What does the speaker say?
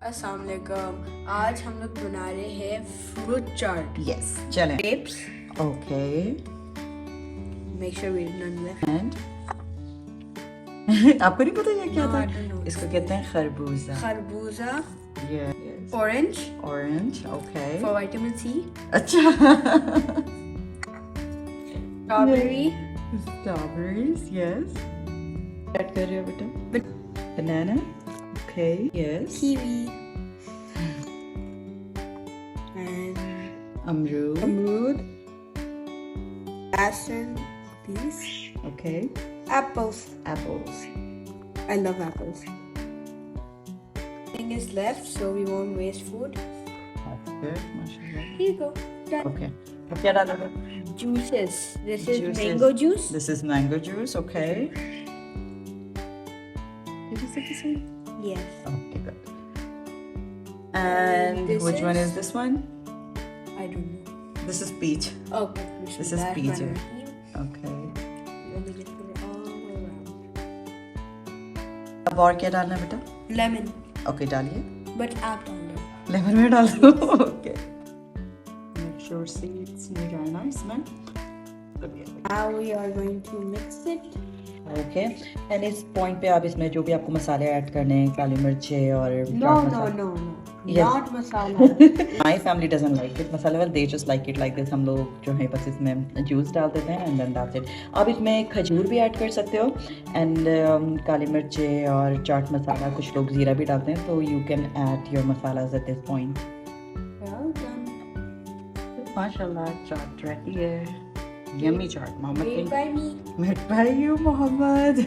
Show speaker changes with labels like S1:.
S1: अस्सलाम वालेकुम। आज हम लोग बना रहे हैं फ्रूट चाट।
S2: Yes, चलें.
S1: Grapes.
S2: Okay.
S1: Make sure we none left.
S2: And आपको नहीं पता ये क्या
S1: No,
S2: था?
S1: I don't know.
S2: इसको कहते हैं खरबूजा.
S1: खरबूजा,
S2: Yes.
S1: orange
S2: Orange. Okay.
S1: for vitamin C,
S2: अच्छा.
S1: strawberry,
S2: Strawberries. Yes. Add कर रहे हो बेटा? Banana. Okay. Yes.
S1: kiwi, and
S2: Amrood.
S1: amrood, asin, these
S2: Okay.
S1: apples.
S2: Apples.
S1: I love apples. Thing is left, so we won't waste food.
S2: That's good. Mashallah.
S1: Here you go. Done.
S2: Okay. अब क्या डालोगे?
S1: Juices. This is
S2: Juices.
S1: mango juice.
S2: This is mango juice. Okay. Did you say this one?
S1: Yes.
S2: Okay, good. And
S1: This
S2: which one
S1: is-
S2: is this one?
S1: I don't know.
S2: This is peach.
S1: Okay.
S2: This is
S1: that
S2: peach.
S1: one.
S2: Okay.
S1: Let me just put it all around.
S2: अब और क्या डालना है बेटा?
S1: Lemon.
S2: Okay, डालिए.
S1: But आप डाल दो.
S2: लेमन में डाल दो. Okay. Make sure seeds नहीं जाना इसमें.
S1: Now we are going to mix it.
S2: Okay. And इस point पे आप इसमें जो भी आपको मसाले ऐड करने हैं, काली मिर्चें और
S1: No,
S2: chaat
S1: no,
S2: masala.
S1: no, no.
S2: Yes.
S1: Not masala.
S2: My family doesn't like it. मसाले वाले they just like it like this. हम लोग जो है बस इसमें जूस डाल देते हैं and then that's it. आप इसमें खजूर भी ऐड कर सकते हो and काली मिर्चें और चाट मसाला, कुछ लोग जीरा भी डालते हैं, तो you can add your masalas at this point.
S1: Well done.
S2: माशाल्लाह चाट ready है. Yummy chaat. Mohammad
S1: Made by me.
S2: made by you, Mohammad.